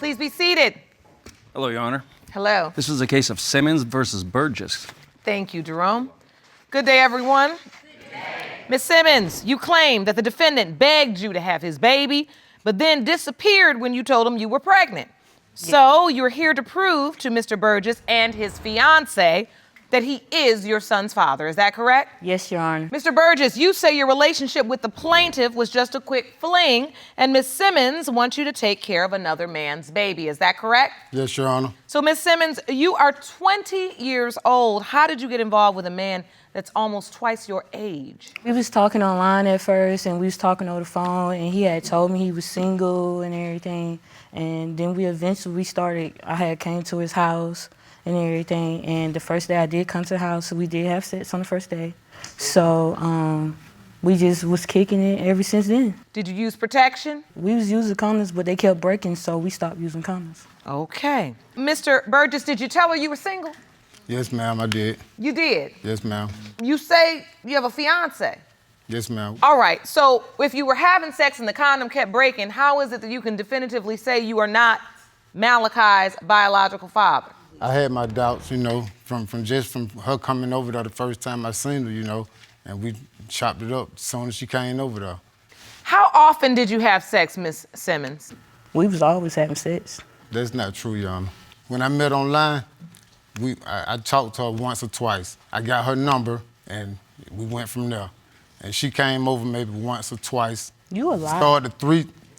Please be seated. Hello, Your Honor. Hello. This is a case of Simmons versus Burgess. Thank you, Jerome. Good day, everyone. Ms. Simmons, you claim that the defendant begged you to have his baby, but then disappeared when you told him you were pregnant. So you're here to prove to Mr. Burgess and his fiance that he is your son's father. Is that correct? Yes, Your Honor. Mr. Burgess, you say your relationship with the plaintiff was just a quick fling, and Ms. Simmons wants you to take care of another man's baby. Is that correct? Yes, Your Honor. So, Ms. Simmons, you are 20 years old. How did you get involved with a man that's almost twice your age? We was talking online at first, and we was talking over the phone, and he had told me he was single and everything. And then I had came to his house and everything. And the first day I did come to the house, so we did have sex on the first day. So we just was kicking it ever since then. Did you use protection? We was using condoms, but they kept breaking, so we stopped using condoms. Okay. Mr. Burgess, did you tell her you were single? Yes, ma'am, I did. You did? Yes, ma'am. You say you have a fiance? Yes, ma'am. All right, so if you were having sex and the condom kept breaking, how is it that you can definitively say you are not Malachi's biological father? I had my doubts, from her coming over there the first time I seen her, and we chopped it up as soon as she came over there. How often did you have sex, Miss Simmons? We was always having sex. That's not true, Your Honor. When I met online, I talked to her once or twice. I got her number, and we went from there. And she came over maybe once or twice. You a liar. Started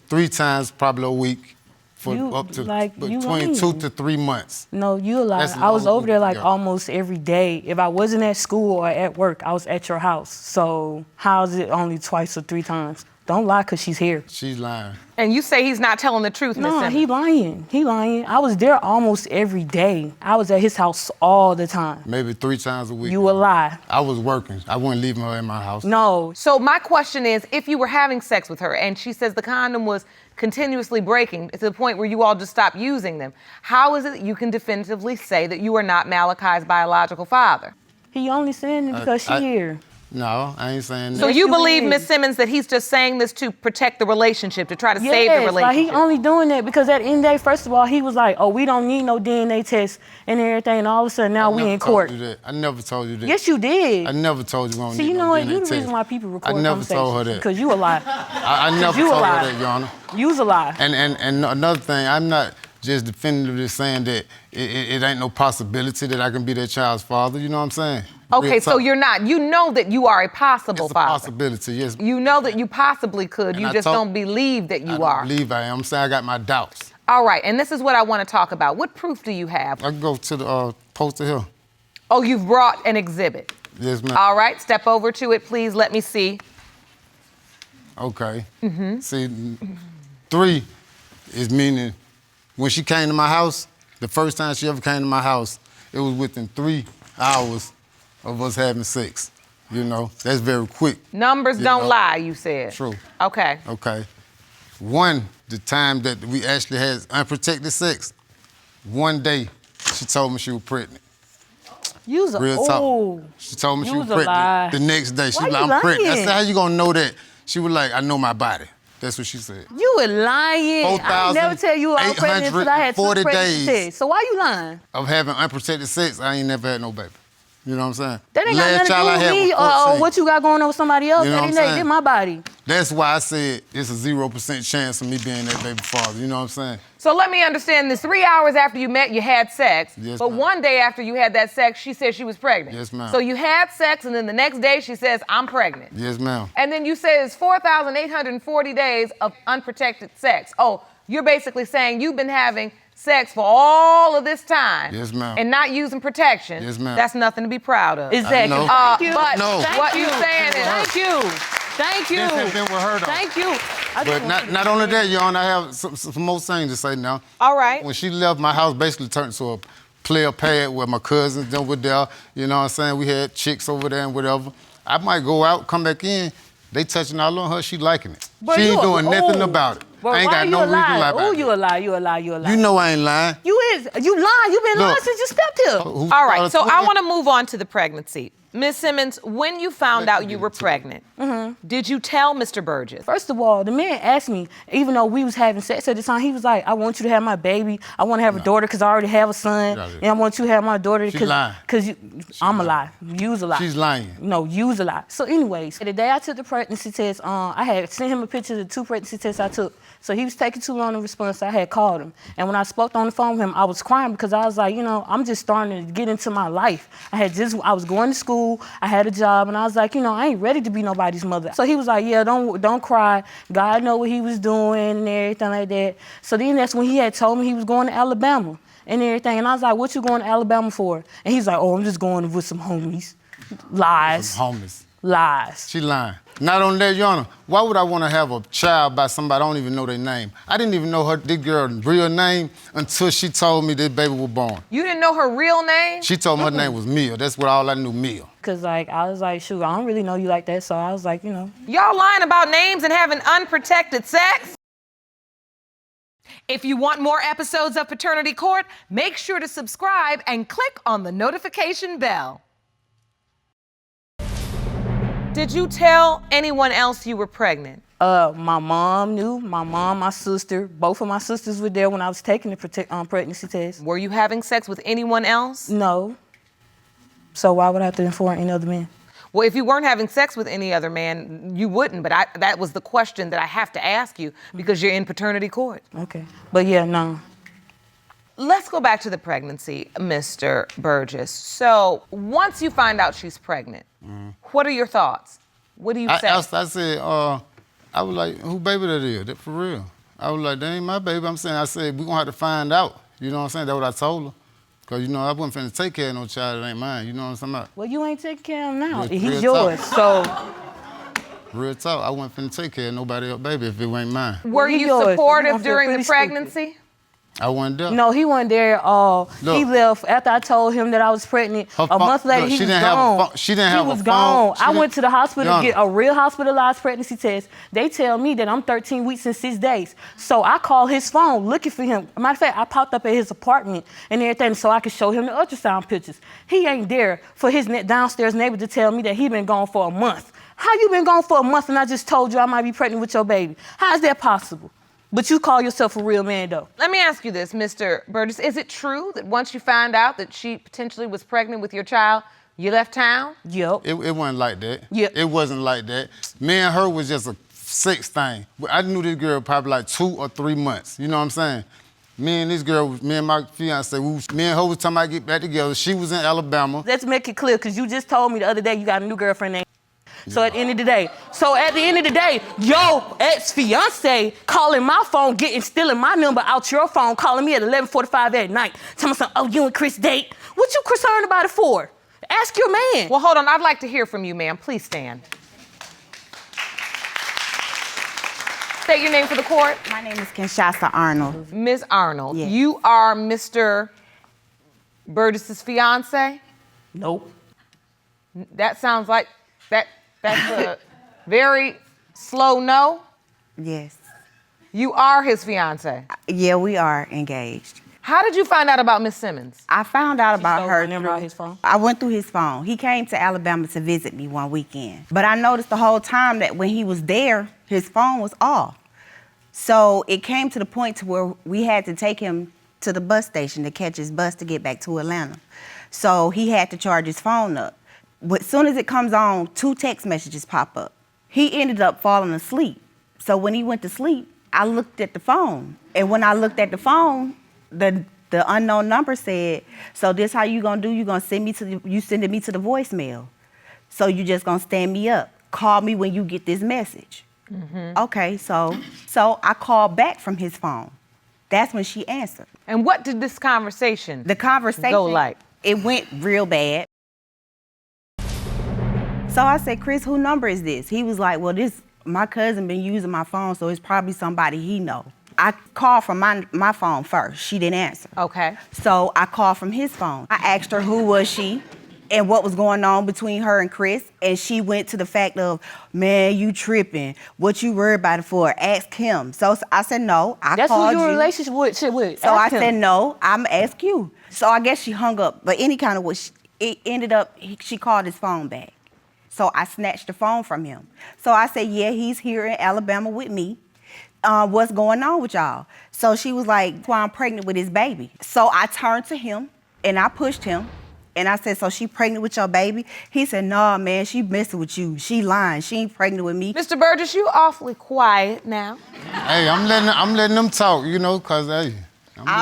three times probably a week for up to between 2 to 3 months. No, you a liar. I was over there almost every day. If I wasn't at school or at work, I was at your house. So how is it only twice or 3 times? Don't lie, because she's here. She's lying. And you say he's not telling the truth, Miss Simmons? No, he lying. He lying. I was there almost every day. I was at his house all the time. Maybe 3 times a week. You a lie. I was working. I wasn't leaving her in my house. No. So my question is, if you were having sex with her and she says the condom was continuously breaking to the point where you all just stopped using them, how is it that you can definitively say that you are not Malachi's biological father? He only saying it because she's here. No, I ain't saying that. So you believe, Miss Simmons, that he's just saying this to protect the relationship, to try to save the relationship? Like he only doing that because at the end of the day, first of all, he was like, oh, we don't need no DNA test and everything, and all of a sudden now we in court. I never told you that. Yes, you did. I never told you we don't See, need you no know what? DNA You the test. reason why people record I never told her that. Because you a lie. I never told her that, Your Honor. You's a lie. And another thing, I'm not just definitively saying that it ain't no possibility that I can be that child's father. You know what I'm saying? Okay, so you're not. You know that you are a possible it's a father. possibility, yes. You know that you possibly could. And you I just don't believe that you are. I believe I am. I'm saying I got my doubts. All right, and this is what I want to talk about. What proof do you have? I can go to the poster here. Oh, you've brought an exhibit. Yes, ma'am. All right, step over to it, please. Let me see. Okay. See, 3 is meaning when she came to my house, the first time she ever came to my house, it was within 3 hours of us having sex. That's very quick. Numbers don't lie, you said. True. Okay. Okay. 1, the time that we actually had unprotected sex, one day she told me she was pregnant. You's a Real talk. She told me she was pregnant. Lie. The next day, she was Why like, you I'm pregnant. I lying? said, how you gonna know that? She was like, I know my body. That's what she said. You were lying. I never tell you I was pregnant until I had 2 pregnancy tests. So why you lying? Of having unprotected sex, I ain't never had no baby. You know what I'm saying? That ain't got nothing to do with me or what you got going on with somebody else. That ain't nothing. It's my body. That's why I said it's a 0% chance of me being that baby father. You know what I'm saying? So let me understand this. 3 hours after you met, you had sex. Yes, but ma'am. one day after you had that sex, she said she was pregnant. Yes, ma'am. So you had sex, and then the next day she says, I'm pregnant. Yes, ma'am. And then you say it's 4,840 days of unprotected sex. Oh, you're basically saying you've been having sex for all of this time. Yes, ma'am. And not using protection. Yes, ma'am. That's nothing to be proud of. Exactly. Thank you. But No. what you're saying is... Thank you. Thank you. This has been with her, though. Thank you. But not only that, Your Honor, I have some more things to say now. All right. When she left, my house basically turned into a player pad where my cousins them were there. You know what I'm saying? We had chicks over there and whatever. I might go out, come back in. They touching all on her. She liking it. But she ain't doing nothing about it. But I ain't got no reason to lie about it. Oh, you a lie. You a lie. You a lie. You know I ain't lying. You lying. You been lying since you stepped here. All right, so I want to move on to the pregnancy. Ms. Simmons, when you found out you were pregnant, did you tell Mr. Burgess? First of all, the man asked me, even though we was having sex at the time, he was like, I want you to have my baby. I want to have a daughter because I already have a son. And I want you to have my daughter because I'm a lie. You's a lie. She's lying. No, you's a lie. So anyways, the day I took the pregnancy test, I had sent him a picture of the 2 pregnancy tests I took. So he was taking too long to respond, so I had called him. And when I spoke on the phone with him, I was crying because I was like, I'm just starting to get into my life. I was going to school, I had a job, and I was like, I ain't ready to be nobody's mother. So he was like, yeah, don't cry. God know what he was doing and everything like that. So then that's when he had told me he was going to Alabama and everything. And I was like, what you going to Alabama for? And he's like, oh, I'm just going with some homies. Lies. Some homies. Lies. She lying. Not only that, Your Honor, why would I want to have a child by somebody I don't even know their name? I didn't even know this girl's real name until she told me this baby was born. You didn't know her real name? She told me her name was Mia. That's what all I knew, Mia. Because, I was like, shoot, I don't really know you like that. So I was like, Y'all lying about names and having unprotected sex? If you want more episodes of Paternity Court, make sure to subscribe and click on the notification bell. Did you tell anyone else you were pregnant? My mom knew, my sister. Both of my sisters were there when I was taking the pregnancy test. Were you having sex with anyone else? No. So why would I have to inform any other man? Well, if you weren't having sex with any other man, you wouldn't, but that was the question that I have to ask you because you're in paternity court. Okay. But yeah, no. Let's go back to the pregnancy, Mr. Burgess. So once you find out she's pregnant, what are your thoughts? What do you say? I said, I was like, who baby that is? That for real? I was like, that ain't my baby. I said, we're going to have to find out. You know what I'm saying? That's what I told her. Because, I wasn't finna take care of no child that ain't mine. You know what I'm saying about? Well, you ain't taking care of him now. Real He's yours, so. Real talk, I wasn't finna take care of nobody else's baby if it ain't mine. Were you supportive during the pregnancy? I wasn't there. No, he wasn't there at all. Look, he left after I told him that I was pregnant. A month later, he was gone. She didn't have a phone. He was gone. I went to the hospital to get a real hospitalized pregnancy test. They tell me that I'm 13 weeks and 6 days. So I called his phone looking for him. Matter of fact, I popped up at his apartment and everything so I could show him the ultrasound pictures. He ain't there for his downstairs neighbor to tell me that he been gone for a month. How you been gone for a month and I just told you I might be pregnant with your baby? How is that possible? But you call yourself a real man, though. Let me ask you this, Mr. Burgess. Is it true that once you found out that she potentially was pregnant with your child, you left town? Yep. It wasn't like that. Yep. It wasn't like that. Me and her was just a sex thing. I knew this girl probably like 2 or 3 months. You know what I'm saying? Me and my fiance, me and her was talking about get back together. She was in Alabama. Let's make it clear, because you just told me the other day you got a new girlfriend named. So at the end of the day, your ex-fiance calling my phone, stealing my number out your phone, calling me at 11:45 at night, telling me, oh, you and Chris date? What you concerned about it for? Ask your man. Well, hold on. I'd like to hear from you, ma'am. Please stand. State your name for the court. My name is Kinshasa Arnold. Ms. Arnold, Yes. you are Mr. Burgess's fiance? Nope. That sounds like that's a very slow no. Yes. You are his fiance. Yeah, we are engaged. How did you find out about Miss Simmons? I found out about her through his phone. I went through his phone. He came to Alabama to visit me one weekend. But I noticed the whole time that when he was there, his phone was off. So it came to the point to where we had to take him to the bus station to catch his bus to get back to Atlanta. So he had to charge his phone up. But as soon as it comes on, 2 text messages pop up. He ended up falling asleep. So when he went to sleep, I looked at the phone. And when I looked at the phone, the unknown number said, so this how you gonna do? You gonna sending me to the voicemail. So you just gonna stand me up. Call me when you get this message. Mm-hmm. Okay, so I called back from his phone. That's when she answered. And what did this conversation go like? It went real bad. So I said, Chris, whose number is this? He was like, well, my cousin been using my phone, so it's probably somebody he know. I called from my phone first. She didn't answer. Okay. So I called from his phone. I asked her who was she and what was going on between her and Chris, and she went to the fact of, man, you tripping. What you worried about it for? Ask him. So I said, no, I That's called you. That's who your relationship with. So I said, no, I'm going to ask you. So I guess she hung up. But any kind of way, it ended up, she called his phone back. So I snatched the phone from him. So I said, yeah, he's here in Alabama with me. What's going on with y'all? So she was like, well, I'm pregnant with his baby. So I turned to him and I pushed him. And I said, so she pregnant with your baby? He said, nah, man, she messing with you. She lying. She ain't pregnant with me. Mr. Burgess, you awfully quiet now. Hey, I'm letting them talk, you know, cause hey.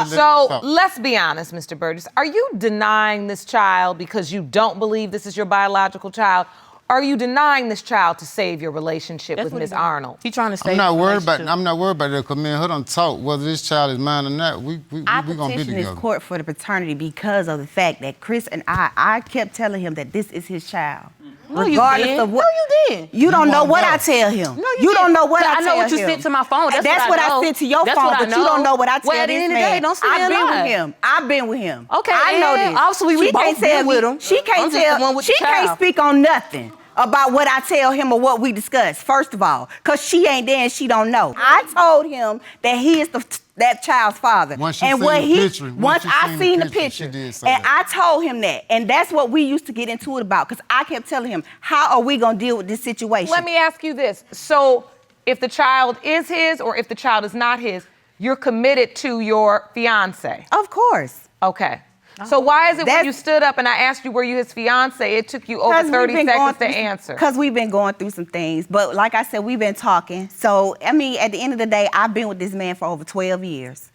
So let's be honest, Mr. Burgess. Are you denying this child because you don't believe this is your biological child? Are you denying this child to save your relationship with Ms. Arnold? He trying to save I'm not worried about relationship. that, cause me and her done talk whether this child is mine or not. We I gonna be petitioned together. his court for the paternity because of the fact that Chris and I kept telling him that this is his child. No, you Regardless didn't. of what, No, you didn't. You don't know won't what know. I tell him. No, you don't know what I tell him. I know what you sent to my phone. That's what I know. I sent to your That's phone, what I but you don't know what I tell well, at the this end of the man. day, don't say I've that been lie. with him. I've been with him. Okay, I know and this. obviously we She both can't been tell with me. him. She can't I'm just the one with the She can't child. speak on nothing about what I tell him or what we discuss, first of all, because she ain't there and she don't know. I told him that he is that child's father. Once she and seen what the he, picture, once I seen the picture, she did say and that. I told him that. And that's what we used to get into it about, because I kept telling him, how are we going to deal with this situation? Let me ask you this. So if the child is his or if the child is not his, you're committed to your fiance? Of course. Okay. So why is it when That's- you stood up and I asked you were you his fiance, it took you over 30 seconds to answer? Because we've been going through some things. But like I said, we've been talking. So, I mean, at the end of the day, I've been with this man for over 12 years.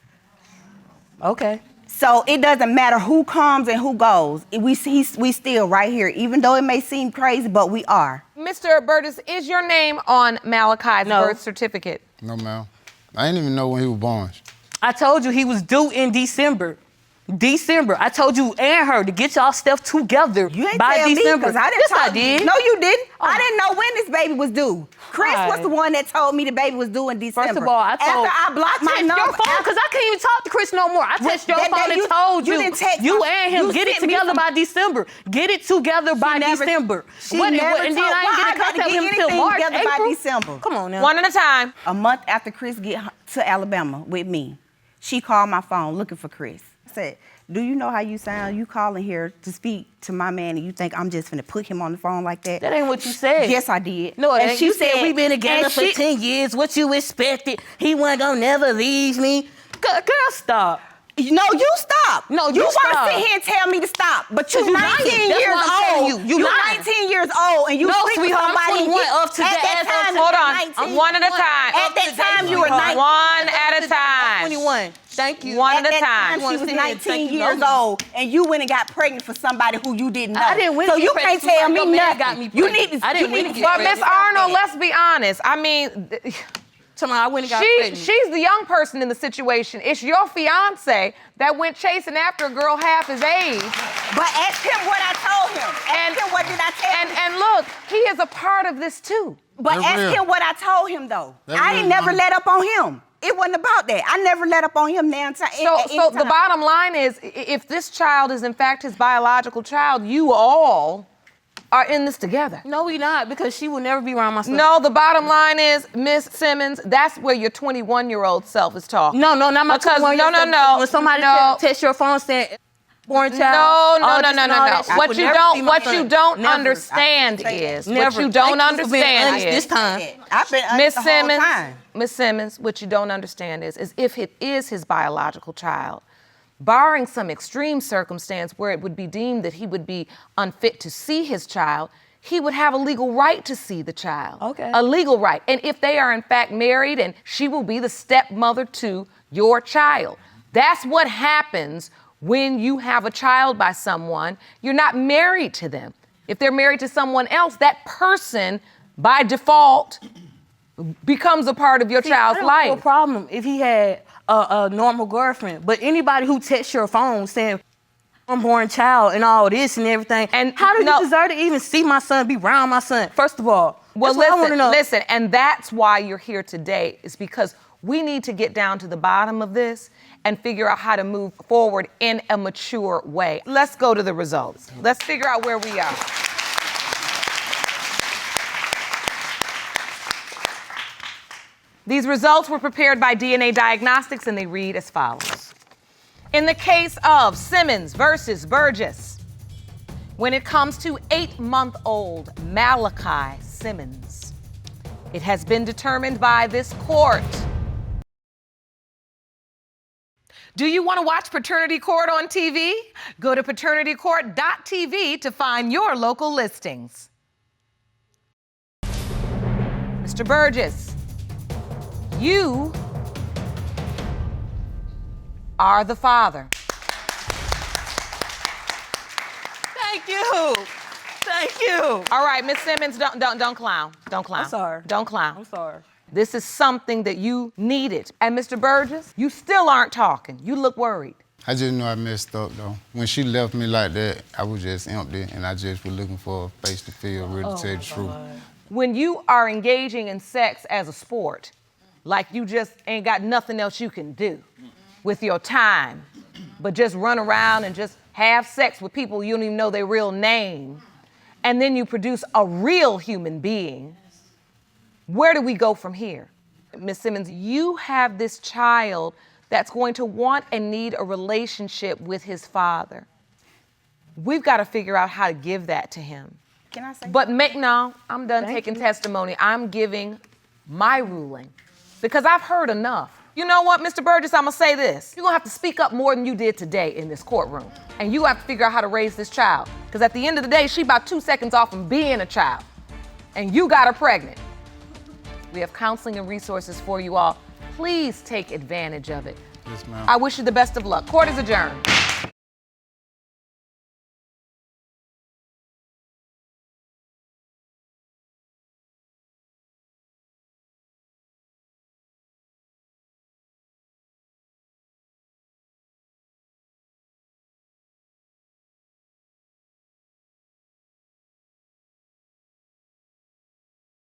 Okay. So it doesn't matter who comes and who goes. We still right here, even though it may seem crazy, but we are. Mr. Burgess, is your name on Malachi's No. birth certificate? No, ma'am. I didn't even know when he was born. I told you he was due in December. I told you and her to get y'all stuff together You ain't by tell me, December. because I didn't yes, talk I to did. you. No, you didn't. Oh. I didn't know when this baby was due. Chris was the one that told me the baby was due in December. First of all, I told. After I blocked my texted number. your phone because I can't even talk to Chris no more. I texted your that phone day and you- told you you. didn't text You my- and him you get it sent me together some- by December. Get it together by never- December. She What- never and then told- I ain't why get I in gotta contact with get him till anything March, together by April. December? Come on now. One at a time. A month after Chris get to Alabama with me, she called my phone looking for Chris. I said, do you know how you sound? You calling here to speak to my man and you think I'm just finna put him on the phone like that? That ain't what you said. Yes, I did. No, and and you said we been together and for 10 years. What you expected? He wasn't gonna never leave me. Girl, stop. No, you stop. No, you want stop. to sit here and tell me to stop, but you 'Cause you 19 lying. That's years what I'm telling old. you. You lying. 19 years old and you No, sleep with sweetheart, I'm somebody. 21 up to at the that ass up time, to- you Hold were on. 19. One at a time. At that time, you were Sweetheart. 19. One at a time. 21. Thank you. One At at a that time. time, she was Thank 19 you. years old, and you went and got pregnant for somebody who you didn't know. I didn't win So to get you can't pregnant. tell me Your man nothing. got me You pregnant. need to. I didn't you win need to to get But pregnant. Miss Arnold, let's be honest. I mean, Tomorrow I went and got pregnant. she's the young person in the situation. It's your fiance that went chasing after a girl half his age. But ask him what I told him. Ask him what did I tell him. And look, he is a part of this too. But That's ask real. him what I told him, though. That's I real, ain't never Mama. let up on him. It wasn't about that. I never let up on him now. So the bottom line is, if this child is in fact his biological child, you all are in this together. No, we not, because she will never be around my son. No, the bottom line is, Miss Simmons, that's where your 21-year-old self is talking. No, not my Because 21 years old. no. When somebody No. text your phone saying, born No, child. no, all no, this no, and no, all no. that, I What would you never don't, see my what son. you don't Never. understand is, Never. what you don't Thank you for being understand honest is, this time. I've been honest Miss the whole Simmons, time. Miss Simmons, what you don't understand is if it is his biological child, barring some extreme circumstance where it would be deemed that he would be unfit to see his child, he would have a legal right to see the child. Okay. A legal right. And if they are in fact married, and she will be the stepmother to your child. That's what happens when you have a child by someone. You're not married to them. If they're married to someone else, that person, by default, becomes a part of your child's I don't have life. a problem if he had a normal girlfriend, but anybody who texts your phone saying unborn child and all this and everything, And how does no- he deserve to even see my son, be around my son? First of all, Well, that's what I want to know. listen, and that's why you're here today, is because we need to get down to the bottom of this and figure out how to move forward in a mature way. Let's go to the results. Let's figure out where we are. These results were prepared by DNA Diagnostics, and they read as follows. In the case of Simmons versus Burgess, When it comes to 8-month-old Malachi Simmons, it has been determined by this court. Do you want to watch Paternity Court on TV? Go to paternitycourt.tv to find your local listings. Mr. Burgess, you are the father. Thank you. Thank you. All right, Miss Simmons, don't clown. Don't clown. I'm sorry. Don't clown. I'm sorry. This is something that you needed. And Mr. Burgess, you still aren't talking. You look worried. I just know I messed up, though. When she left me like that, I was just empty, and I just was looking for a face to feel, really tell the truth. When you are engaging in sex as a sport, like you just ain't got nothing else you can do with your time, but just run around and just have sex with people you don't even know their real name, and then you produce a real human being, where do we go from here? Ms. Simmons, you have this child that's going to want and need a relationship with his father. We've got to figure out how to give that to him. Can I say? But no, I'm done taking testimony. I'm giving my ruling because I've heard enough. You know what, Mr. Burgess, I'm gonna say this. You're gonna have to speak up more than you did today in this courtroom. And you have to figure out how to raise this child. Because at the end of the day, she about 2 seconds off from being a child. And you got her pregnant. We have counseling and resources for you all. Please take advantage of it. Yes, ma'am. I wish you the best of luck. Court is adjourned.